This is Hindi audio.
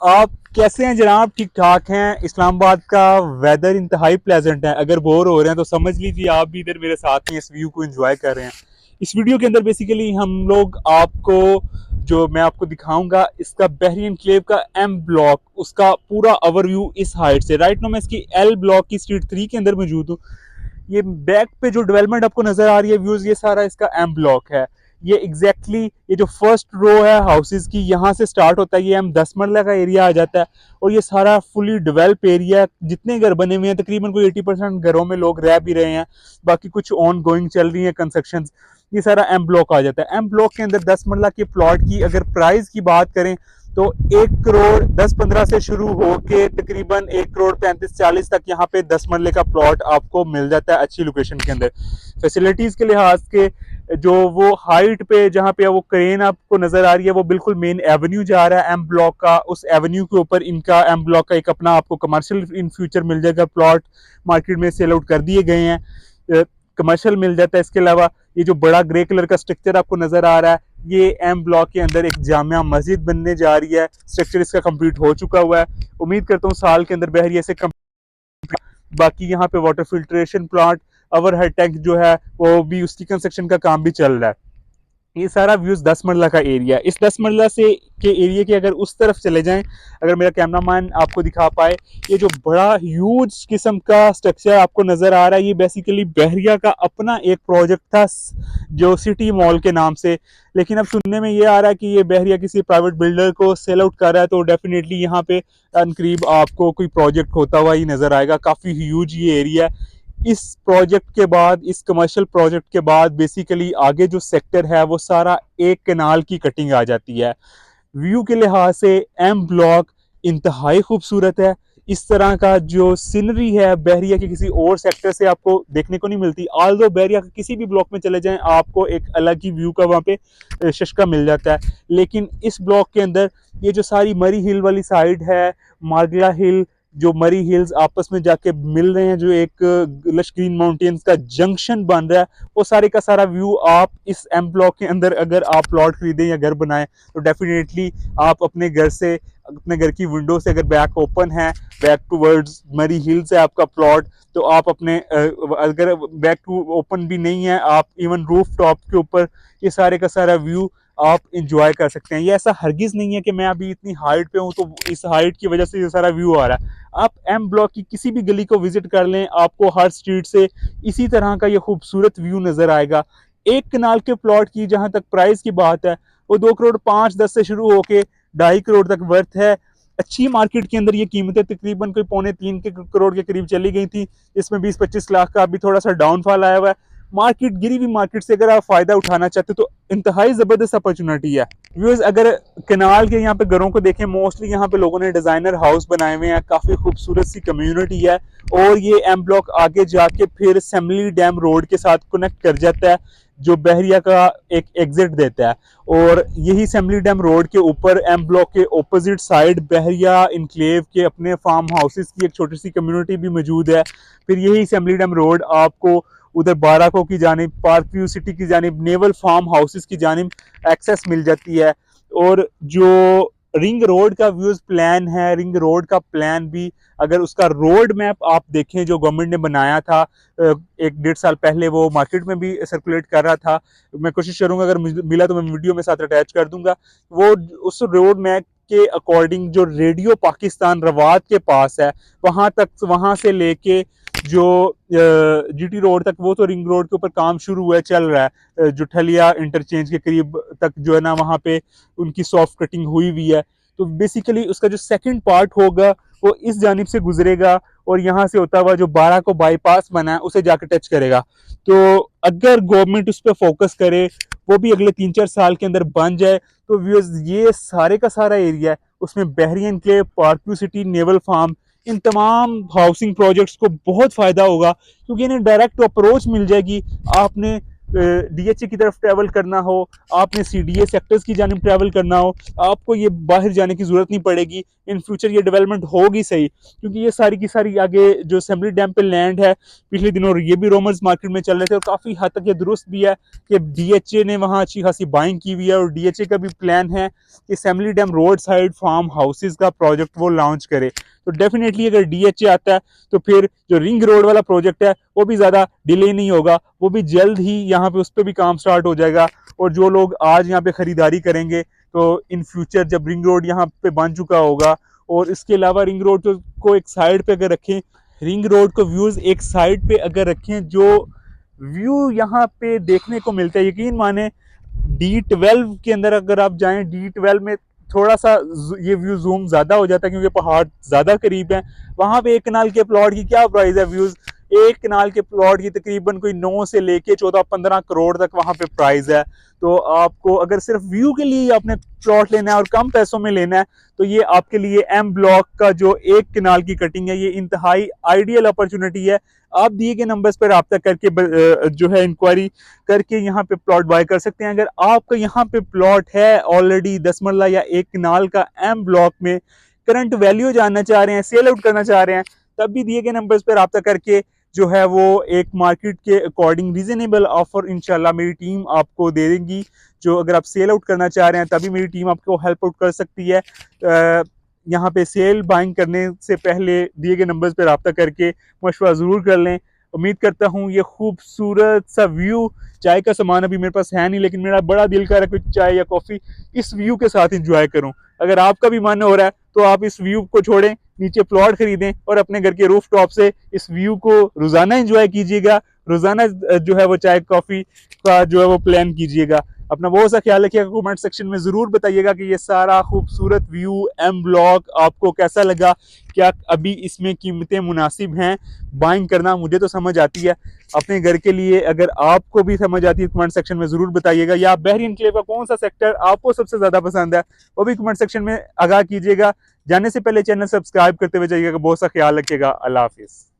आप कैसे हैं जनाब? ठीक ठाक हैं? इस्लामाबाद का वेदर इंतहाई प्लेजेंट है। अगर बोर हो रहे हैं तो समझ लीजिए आप भी इधर मेरे साथ में इस व्यू को एंजॉय कर रहे हैं। इस वीडियो के अंदर बेसिकली हम लोग आपको जो मैं आपको दिखाऊंगा इसका बहरी एनक्लेव का एम ब्लॉक, उसका पूरा ओवरव्यू इस हाइट से। राइट नो मैं इसकी एल ब्लॉक की स्ट्रीट 3 के अंदर मौजूद हूँ। ये बैक पे जो डेवलपमेंट आपको नजर आ रही है व्यूज, ये सारा इसका एम ब्लॉक है। ये एग्जैक्टली ये जो फर्स्ट रो है हाउसेस की, यहाँ से स्टार्ट होता है। ये एम 10 मरला का एरिया आ जाता है और ये सारा फुली डेवलप एरिया। जितने घर बने हुए हैं तकरीबन कोई 80% घरों में लोग रह भी रहे हैं, बाकी कुछ ऑन गोइंग चल रही है कंस्ट्रक्शन। ये सारा एम ब्लॉक आ जाता है। एम ब्लॉक के अंदर 10 मरला के प्लॉट की अगर प्राइस की बात करें तो 1 करोड़ 10-15 से शुरू होके तकरीबन 1 करोड़ 35-40 तक यहाँ पे 10 मरले का प्लॉट आपको मिल जाता है अच्छी लोकेशन के अंदर। फैसिलिटीज के लिहाज के जो वो हाइट पे जहाँ पे वो क्रेन आपको नजर आ रही है वो बिल्कुल मेन एवेन्यू जा रहा है एम ब्लॉक का। उस एवेन्यू के ऊपर इनका एम ब्लॉक का एक अपना आपको कमर्शियल इन फ्यूचर मिल जाएगा। प्लॉट मार्केट में सेल आउट कर दिए गए हैं, कमर्शियल मिल जाता है। इसके अलावा ये जो बड़ा ग्रे कलर का स्ट्रक्चर आपको नजर आ रहा है, ये एम ब्लॉक के अंदर एक जामिया मस्जिद बनने जा रही है। स्ट्रक्चर इसका कंप्लीट हो चुका हुआ है। उम्मीद करता हूँ साल के अंदर बहरिया से। बाकी यहाँ पे water filtration plant, over head tank जो है वो भी, उसकी कंस्ट्रक्शन का काम भी चल रहा है। ये सारा व्यूज 10 मरला का एरिया। इस 10 मरला से के एरिया के अगर उस तरफ चले जाएं, अगर मेरा कैमरामैन आपको दिखा पाए, ये जो बड़ा ह्यूज किस्म का स्ट्रक्चर आपको नजर आ रहा है, ये बेसिकली बहरिया का अपना एक प्रोजेक्ट था जो सिटी मॉल के नाम से। लेकिन अब सुनने में ये आ रहा है कि ये बहरिया किसी प्राइवेट बिल्डर को सेल आउट कर रहा है, तो डेफिनेटली यहाँ पे करीब आपको कोई प्रोजेक्ट होता हुआ ही नजर आएगा। काफी ह्यूज ये एरिया। इस प्रोजेक्ट के बाद, इस कमर्शियल प्रोजेक्ट के बाद बेसिकली आगे जो सेक्टर है वो सारा एक कैनाल की कटिंग आ जाती है। व्यू के लिहाज से एम ब्लॉक इंतहाई खूबसूरत है। इस तरह का जो सीनरी है बहरिया के किसी और सेक्टर से आपको देखने को नहीं मिलती। आल्दो बहरिया के किसी भी ब्लॉक में चले जाएं आपको एक अलग ही व्यू का वहाँ पे शशका मिल जाता है। लेकिन इस ब्लॉक के अंदर ये जो सारी मरी हिल वाली साइड है, मार्गला हिल, जो मरी हिल्स आपस में जाके मिल रहे हैं, जो एक लश ग्रीन माउंटेन्स का जंक्शन बन रहा है, वो सारे का सारा व्यू आप इस एम ब्लॉक के अंदर अगर आप प्लॉट खरीदें या घर बनाएं तो डेफिनेटली आप अपने घर से, अपने घर की विंडो से अगर बैक ओपन है, बैक टूवर्ड्स मरी हिल्स है आपका प्लॉट, तो आप अपने अगर बैक टू ओपन भी नहीं है, आप इवन रूफ टॉप के ऊपर ये सारे का सारा व्यू आप इंजॉय कर सकते हैं। ये ऐसा हरगिज नहीं है कि मैं अभी इतनी हाइट पे हूँ तो इस हाइट की वजह से ये सारा व्यू आ रहा है। आप एम ब्लॉक की किसी भी गली को विजिट कर लें, आपको हर स्ट्रीट से इसी तरह का ये खूबसूरत व्यू नजर आएगा। एक कनाल के प्लॉट की जहां तक प्राइस की बात है, वो 2 करोड़ 5-10 से शुरू होके 2.5 करोड़ तक वर्थ है। अच्छी मार्केट के अंदर ये कीमतें तकरीबन कोई 2.75 करोड़ के करीब चली गई थी। इसमें 20-25 लाख का अभी थोड़ा सा डाउनफॉल आया हुआ है। मार्केट गिरी हुई मार्केट से अगर आप फायदा उठाना चाहते हो तो इंतहाई जबरदस्त अपॉर्चुनिटी है। व्यूअर्स, अगर कनाल के यहाँ पे घरों को देखें, मोस्टली यहाँ पे लोगों ने डिजाइनर हाउस बनाए हुए हैं। काफी खूबसूरत सी कम्युनिटी है और ये एम ब्लॉक आगे जाके फिर सेमली डैम रोड के साथ कनेक्ट कर जाता है, जो बहरिया का एक एग्जिट देता है। और यही सेमली डैम रोड के ऊपर एम ब्लॉक के ऑपोजिट साइड बहरिया इनक्लेव के अपने फार्म हाउसेस की एक छोटी सी कम्युनिटी भी मौजूद है। फिर यही सेमली डैम रोड आपको उधर बाराको की जानिब, पार्क व्यू सिटी की जानिब, नेवल फार्म हाउसेस की जानिब एक्सेस मिल जाती है। और जो रिंग रोड का व्यूज प्लान है, रिंग रोड का प्लान भी, अगर उसका रोड मैप आप देखें जो गवर्नमेंट ने बनाया था 1-1.5 साल पहले, वो मार्केट में भी सर्कुलेट कर रहा था। मैं कोशिश करूंगा अगर मिला तो मैं वीडियो में साथ अटैच कर दूंगा। वो उस रोड मैप के अकॉर्डिंग जो रेडियो पाकिस्तान रवात के पास है वहां तक, वहां से लेके जो जीटी रोड तक, वो तो रिंग रोड के ऊपर काम शुरू हुआ है, चल रहा है। जो ठलिया इंटरचेंज के करीब तक जो है ना, वहां पे उनकी सॉफ्ट कटिंग हुई हुई है। तो बेसिकली उसका जो सेकंड पार्ट होगा वो इस जानिब से गुजरेगा और यहाँ से होता हुआ जो 12 को बाईपास बना है उसे जाकर टच करेगा। तो अगर गवर्नमेंट उस पर फोकस करे, वो भी अगले 3-4 साल के अंदर बन जाए, तो ये सारे का सारा एरिया है उसमें बहरियन के पार्क्यू सिटी, नेवल फार्म, इन तमाम हाउसिंग प्रोजेक्ट्स को बहुत फायदा होगा, क्योंकि इन्हें डायरेक्ट अप्रोच मिल जाएगी। आपने डीएचए की तरफ ट्रैवल करना हो, आपने सीडीए सेक्टर्स की जानिब ट्रैवल करना हो, आपको ये बाहर जाने की ज़रूरत नहीं पड़ेगी। इन फ्यूचर ये डेवलपमेंट होगी सही, क्योंकि ये सारी की सारी आगे जो असेंबली डैम पे लैंड है, पिछले दिनों ये भी रोमर्स मार्केट में चल रहे थे और काफ़ी हद तक ये दुरुस्त भी है कि डीएचए ने वहाँ अच्छी खासी बाइंग की हुई है और डीएचए का भी प्लान है कि assembly dam road side farm houses का प्रोजेक्ट वो लॉन्च करे। तो डेफिनेटली अगर डीएचए आता है तो फिर जो रिंग रोड वाला प्रोजेक्ट है वो भी ज़्यादा डिले नहीं होगा, वो भी जल्द ही यहाँ पे उस पर भी काम स्टार्ट हो जाएगा। और जो लोग आज यहाँ पे खरीदारी करेंगे तो इन फ्यूचर जब रिंग रोड यहाँ पे बन चुका होगा, और इसके अलावा रिंग रोड को एक साइड पे अगर रखें, रिंग रोड को व्यूज एक साइड पे अगर रखें, जो व्यू यहाँ पे देखने को मिलता है, यकीन माने D12 के अंदर अगर आप जाएं, D12 में थोड़ा सा ये व्यू जूम ज्यादा हो जाता है क्योंकि पहाड़ ज्यादा करीब है। वहां पे एक कनाल के प्लॉट की क्या प्राइस है, व्यूज एक कनाल के प्लॉट की तकरीबन कोई 9 से लेके 14-15 करोड़ तक वहां पे प्राइस है। तो आपको अगर सिर्फ व्यू के लिए आपने प्लॉट लेना है और कम पैसों में लेना है तो ये आपके लिए एम ब्लॉक का जो एक कनाल की कटिंग है ये इंतहाई आइडियल अपॉर्चुनिटी है। आप दिए गए नंबर्स पर रब्ता करके जो है इंक्वायरी करके यहाँ पे प्लॉट बाय कर सकते हैं। अगर आपका यहाँ पे प्लॉट है ऑलरेडी 10 मरला या एक कनाल का एम ब्लॉक में, करंट वैल्यू जानना चाह रहे हैं, सेल आउट करना चाह रहे हैं, तब भी दिए गए नंबर्स पर रब्ता करके जो है वो एक मार्केट के अकॉर्डिंग रीजनेबल ऑफर इंशाल्लाह मेरी टीम आपको दे देगी। जो अगर आप सेल आउट करना चाह रहे हैं तभी मेरी टीम आपको हेल्प आउट कर सकती है। यहाँ पे सेल बाइंग करने से पहले दिए गए नंबर्स पर रब्ता करके मशवरा ज़रूर कर लें। उम्मीद करता हूँ ये खूबसूरत सा व्यू, चाय का सामान अभी मेरे पास है नहीं लेकिन मेरा बड़ा दिल कर रहा है कुछ चाय या कॉफ़ी इस व्यू के साथ इंजॉय करूँ। अगर आपका भी मन हो रहा है तो आप इस व्यू को छोड़ें, नीचे प्लॉट खरीदें और अपने घर के रूफ टॉप से इस व्यू को रोज़ाना इंजॉय कीजिएगा। रोज़ाना जो है वो चाय कॉफ़ी का जो है वो प्लान कीजिएगा। अपना बहुत सा ख्याल रखिएगा। कमेंट सेक्शन में ज़रूर बताइएगा कि ये सारा खूबसूरत व्यू एम ब्लॉक आपको कैसा लगा, क्या अभी इसमें कीमतें मुनासिब हैं बाइंग करना। मुझे तो समझ आती है अपने घर के लिए, अगर आपको भी समझ आती है कमेंट सेक्शन में ज़रूर बताइएगा। या बहरी एनक्लेव का कौन सा सेक्टर आपको सबसे ज़्यादा पसंद है वो भी कमेंट सेक्शन में आगाह कीजिएगा। जाने से पहले चैनल सब्सक्राइब करते हुए जाइएगा। बहुत सा ख्याल रखिएगा। अल्लाह हाफिज़।